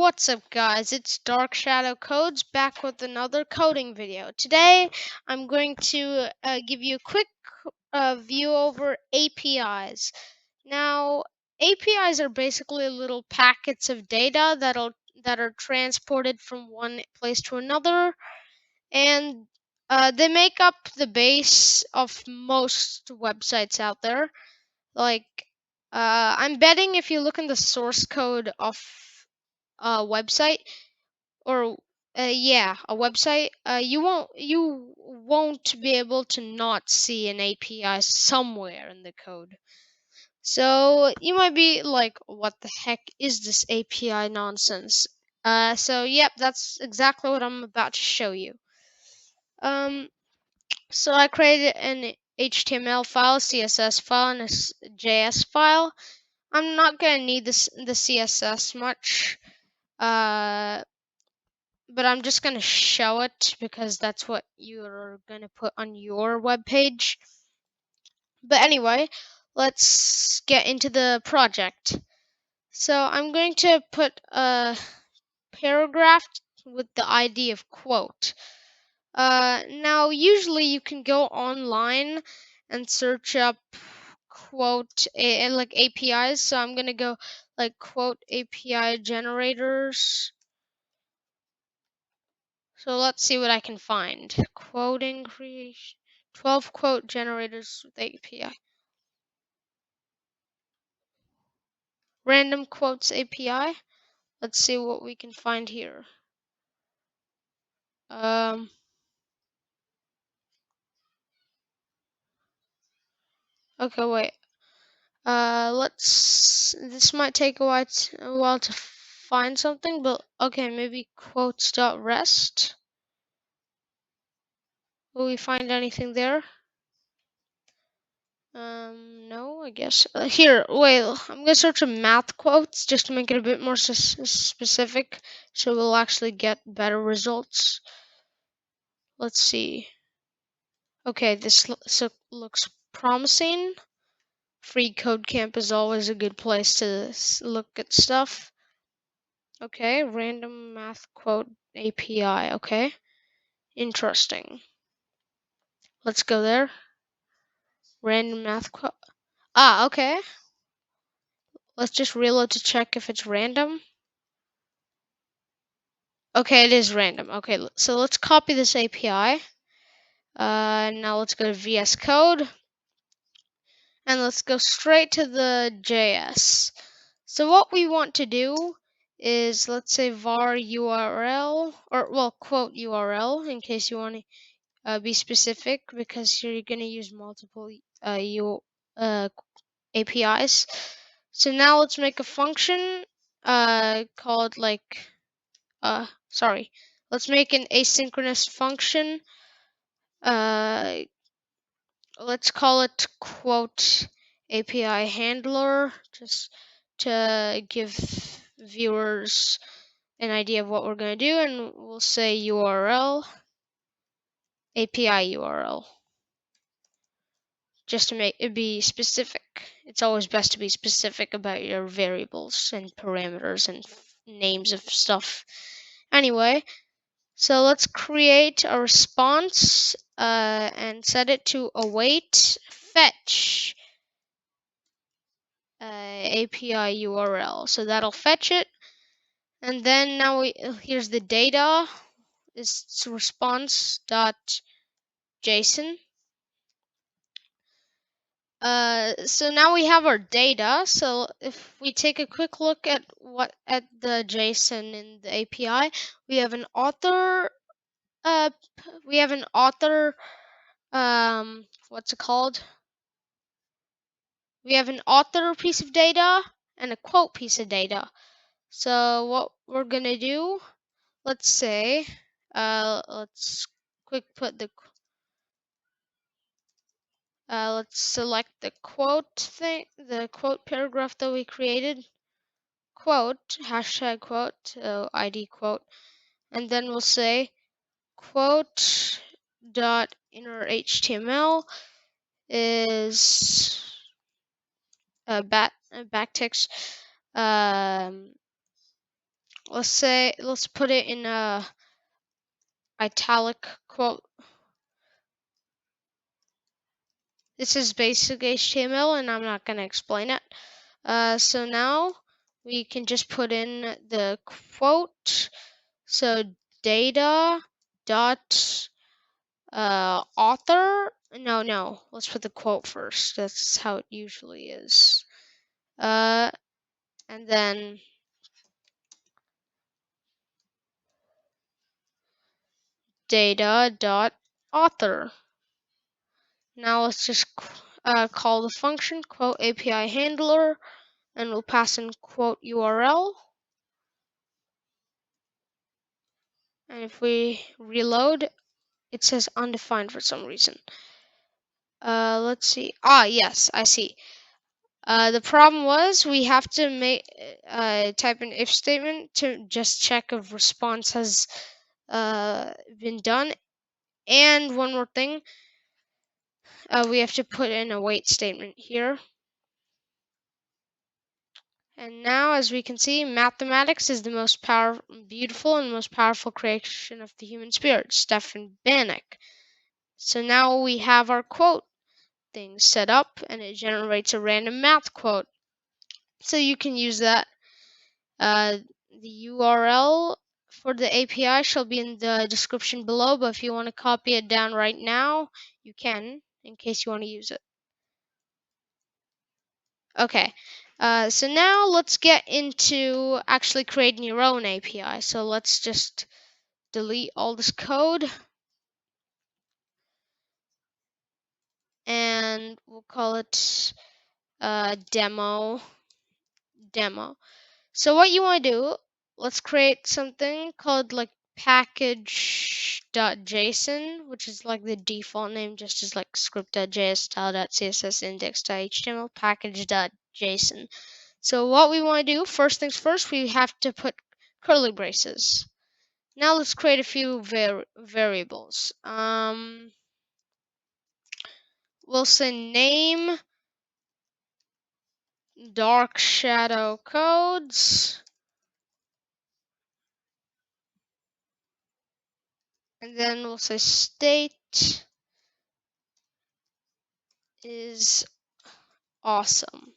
What's up guys, it's Dark Shadow Codes back with another coding video. Today I'm going to give you a quick view over APIs. Now APIs are basically little packets of data that are transported from one place to another, and they make up the base of most websites out there. Like I'm betting if you look in the source code of a website, or a website, you won't be able to not see an API somewhere in the code. So you might be like, what the heck is this API nonsense? So yep, that's exactly what I'm about to show you. So I created an HTML file, CSS file, and a JS file. I'm not gonna need the CSS much. But I'm just going to show it because that's what you're going to put on your web page. But anyway, let's get into the project. So I'm going to put a paragraph with the ID of quote. Now, usually you can go online and search up quote and like APIs. So I'm going to go like quote API generators. So let's see what I can find. Quoting creation. 12 quote generators with API. Random quotes API. Let's see what we can find here. Okay, wait. This might take a while to find something, but okay, maybe quotes.rest. Will we find anything there? No, I guess. Here, wait, I'm gonna search for math quotes just to make it a bit more specific, so we'll actually get better results. Let's see. Okay, this looks promising. Free Code Camp is always a good place to look at stuff. Okay, random math quote API. Okay, interesting. Let's go there. Random math quote. Ah, okay. Let's just reload to check if it's random. Okay, it is random. Okay, so let's copy this API. Now let's go to VS Code. And let's go straight to the JS. So what we want to do is, let's say var URL, or well, quote URL, in case you want to be specific, because you're going to use multiple APIs. So now let's make a function called let's make an asynchronous function. Let's call it quote API handler, just to give viewers an idea of what we're going to do, and we'll say URL, API URL, just to make it be specific. It's always best to be specific about your variables and parameters and names of stuff. Anyway, so let's create a response and set it to await fetch API URL. So that'll fetch it, and then now here's the data. It's response.json. So now we have our data. So if we take a quick look at the JSON in the API, we have an author. What's it called? We have an author piece of data and a quote piece of data. So what we're gonna do, let's say, let's let's select the quote paragraph that we created, quote, hashtag quote, so ID quote, and then we'll say quote dot inner HTML is backticks let's put it in a italic quote. This is basic HTML and I'm not going to explain it. So now we can just put in the quote. So data dot author. No, let's put the quote first. That's how it usually is. And then data dot author. Now let's just call the function quote API handler, and we'll pass in quote URL. And if we reload, it says undefined for some reason. Let's see. Yes, I see. The problem was we have to make type an if statement to just check if response has been done. And one more thing, we have to put in a wait statement here. And now, as we can see, mathematics is the most beautiful and most powerful creation of the human spirit, Stefan Bannock. So now we have our quote thing set up, and it generates a random math quote. So you can use that. The URL for the API shall be in the description below, but if you want to copy it down right now, you can, in case you want to use it. Okay, so now let's get into actually creating your own API. So let's just delete all this code, and we'll call it demo. So what you want to do, let's create something called like package.json, which is like the default name, just as like script.js, style.css, index.html, package.json. So what we want to do, first things first, we have to put curly braces. Now let's create a few variables. We'll say name dark shadow codes, and then we'll say state is awesome.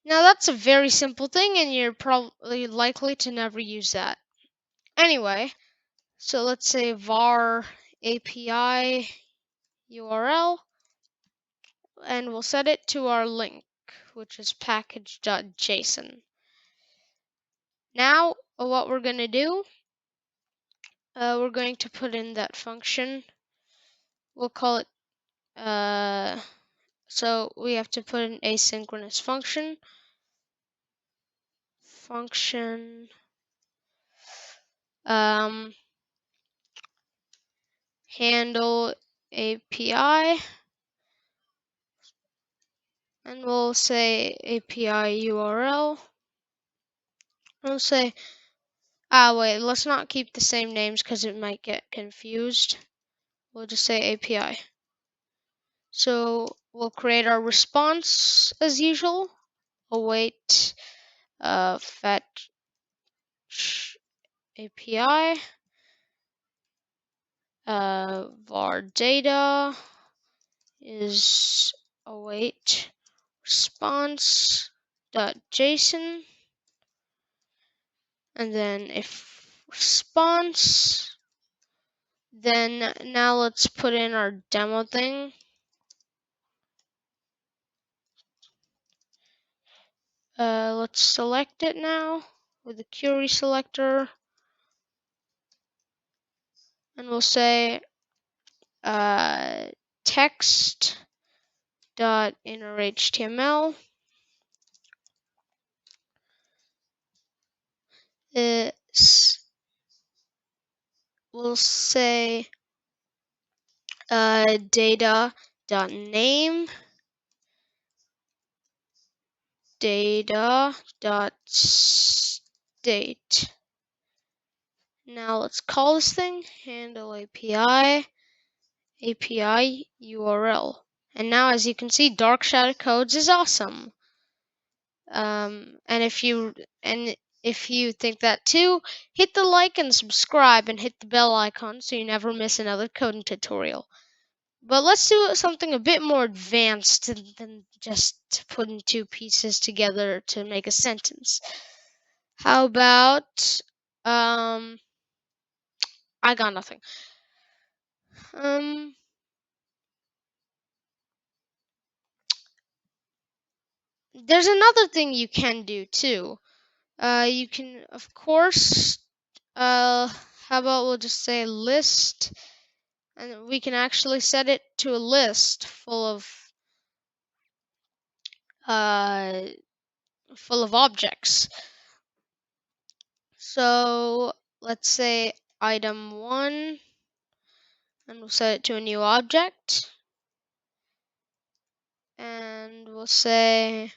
Now that's a very simple thing, and you're probably likely to never use that. Anyway, so let's say var API URL, and we'll set it to our link, which is package.json. Now, what we're going to do, we're going to put in that function. We'll call it, so we have to put an asynchronous function. Handle API, and we'll say API URL. We'll say, wait, let's not keep the same names because it might get confused. We'll just say API. So we'll create our response as usual. Await fetch API var data is await response.json, and then if response, then now let's put in our demo thing. Let's select it now with the query selector, and we'll say text dot inner HTML. We'll say data dot name, data dot state. Now let's call this thing handle API URL. And now, as you can see, dark shadow codes is awesome. And if If you think that too, hit the like and subscribe and hit the bell icon so you never miss another coding tutorial. But let's do something a bit more advanced than just putting two pieces together to make a sentence. How about I got nothing. There's another thing you can do too. You can, of course, how about we'll just say list, and we can actually set it to a list uh, full of objects. So let's say item 1, and we'll set it to a new object, and we'll say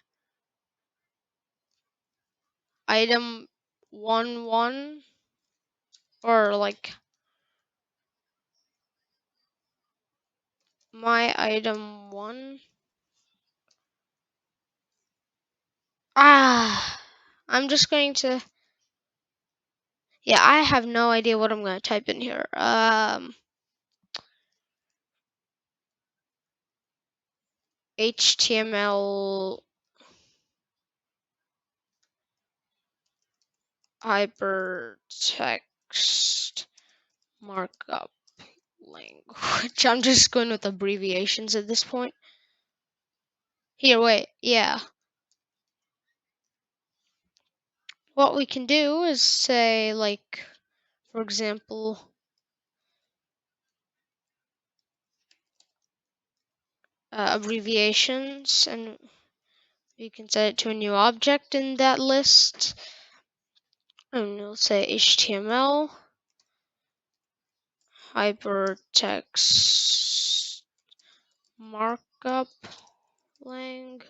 item 1 or like my item 1. I'm just going to, yeah, I have no idea what I'm going to type in here. HTML hypertext markup language. I'm just going with abbreviations at this point. Here, wait, yeah. What we can do is say, like, for example, abbreviations, and we can set it to a new object in that list. And we'll say HTML hypertext markup lang.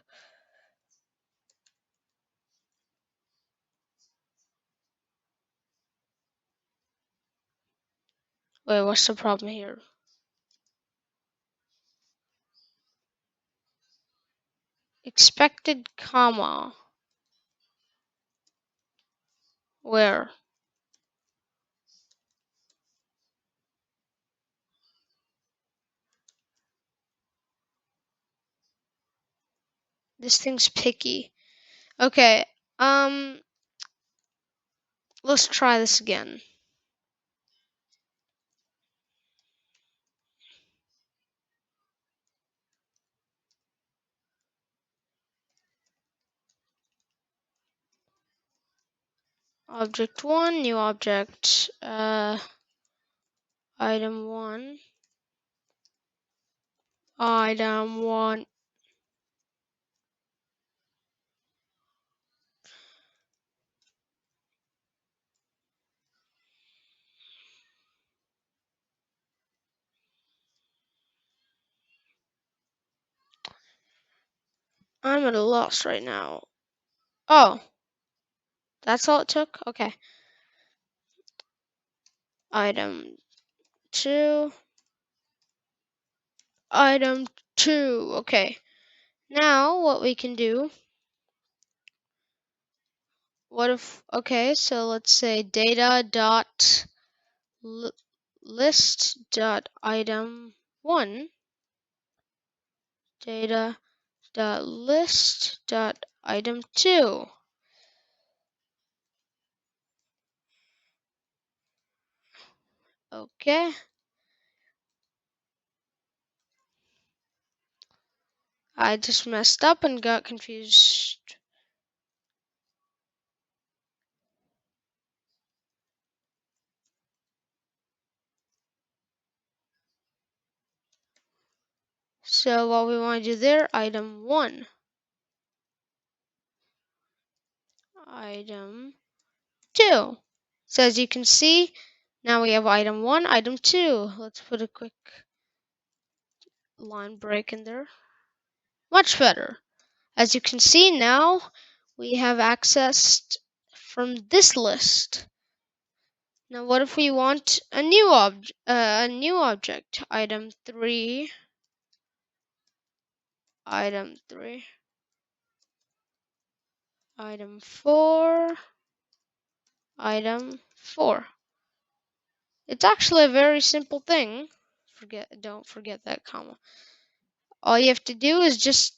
Wait, what's the problem here? Expected comma. Where? This thing's picky. Okay, let's try this again. Object 1, new object, item 1, item 1. I'm at a loss right now. Oh, that's all it took? Okay. Item 2, item 2. Okay. Now, what we can do, okay, so let's say data dot list dot item 1, data dot list dot item 2. Okay. I just messed up and got confused. So what we want to do there, item 1, item 2. So as you can see, now we have item 1, item 2. Let's put a quick line break in there. Much better. As you can see now, we have accessed from this list. Now what if we want a new object, item 3, item 3, item 4, item 4. It's actually a very simple thing. Don't forget that comma. All you have to do is just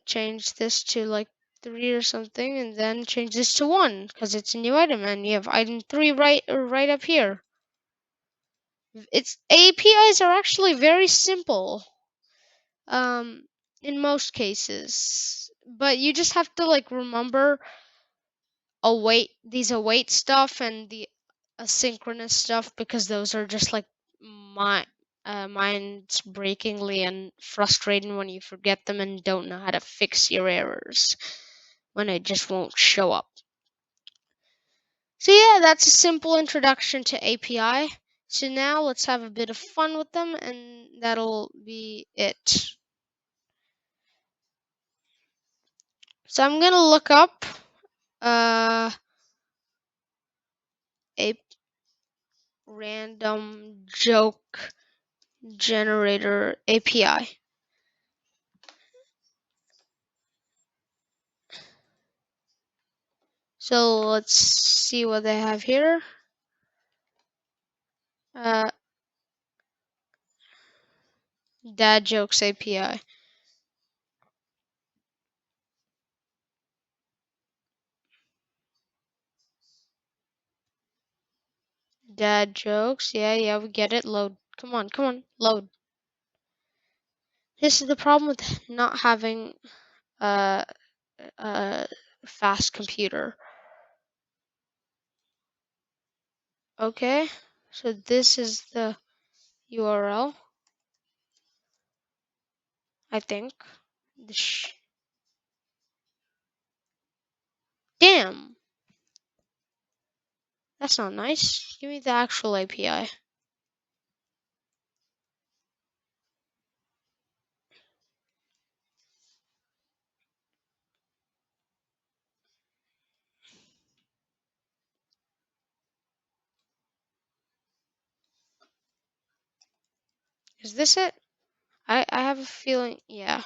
change this to like 3 or something, and then change this to 1 because it's a new item, and you have item 3 right up here. Its APIs are actually very simple. In most cases, but you just have to like remember await stuff and the asynchronous stuff, because those are just like mind breakingly and frustrating when you forget them and don't know how to fix your errors when it just won't show up. So yeah, that's a simple introduction to API. So now let's have a bit of fun with them, and that'll be it. So I'm gonna look up a random joke generator API. So let's see what they have here. Dad jokes API. Dad jokes. Yeah, we get it. Load. Come on, load. This is the problem with not having a fast computer. Okay, so this is the URL, I think. Damn, that's not nice. Give me the actual API. Is this it? I have a feeling, yeah.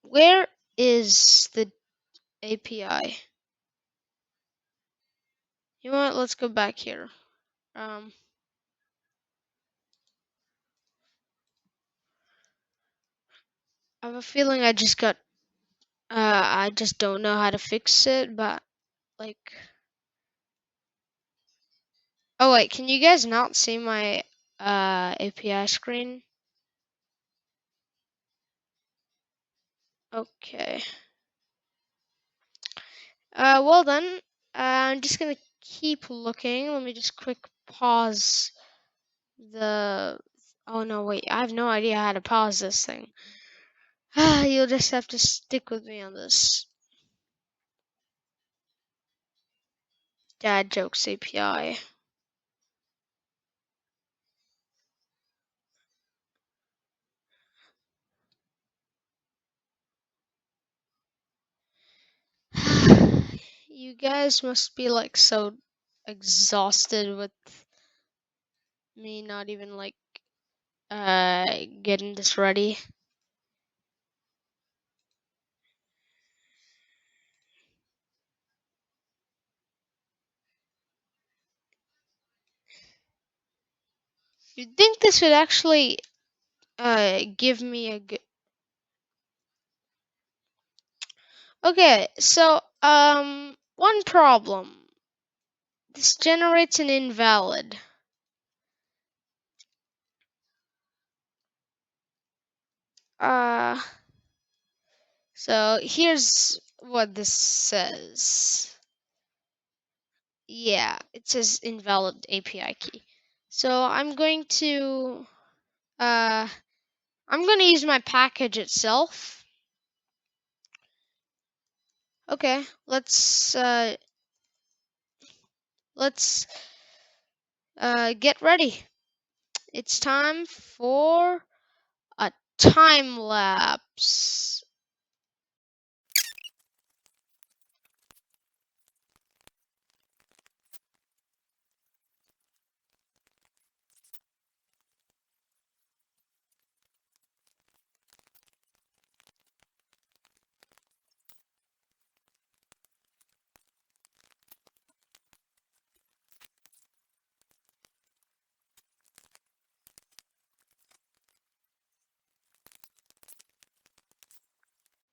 Where is the API? You know what? Let's go back here. I have a feeling I just got. I just don't know how to fix it, but like. Oh wait, can you guys not see my API screen? Okay. Well then, I'm just gonna keep looking. Let me just quick pause the. Oh no, wait, I have no idea how to pause this thing. You'll just have to stick with me on this. Dad jokes API. You guys must be like so exhausted with me not even like getting this ready. You'd think this would actually give me a good. Okay, so one problem. This generates an invalid. Uh so here's what this says. Yeah, it says invalid API key. So I'm going to use my package itself. Okay, let's get ready. It's time for a time lapse.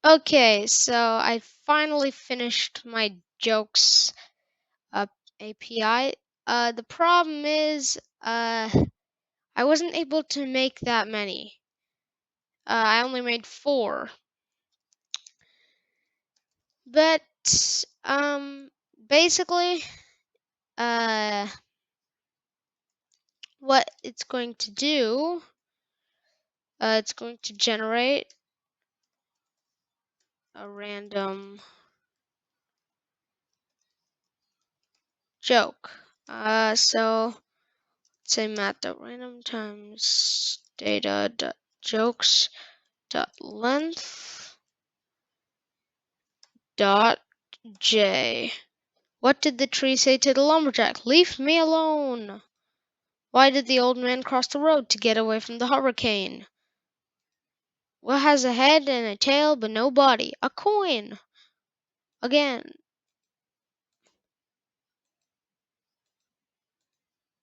Okay, so I finally finished my jokes API. The problem is, I wasn't able to make that many. I only made 4. But basically, uh, what it's going to do, it's going to generate a random joke. So say math.random times data.jokes dot length dot j. What did the tree say to the lumberjack? Leave me alone. Why did the old man cross the road? To get away from the hurricane. What has a head and a tail but no body? A coin. Again.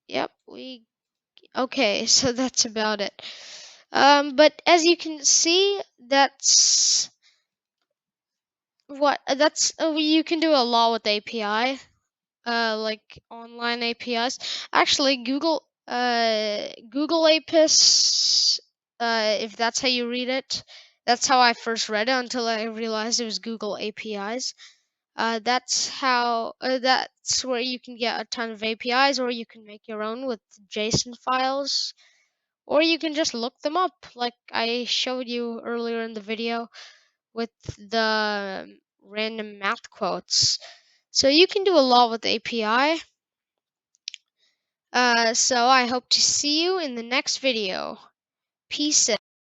Yep, okay, so that's about it. But as you can see, you can do a lot with API, like online APIs. Actually, Google APIs, if that's how you read it, that's how I first read it until I realized it was Google APIs. That's where you can get a ton of APIs, or you can make your own with JSON files, or you can just look them up, like I showed you earlier in the video with the random math quotes. So you can do a lot with API. So I hope to see you in the next video. Peace out.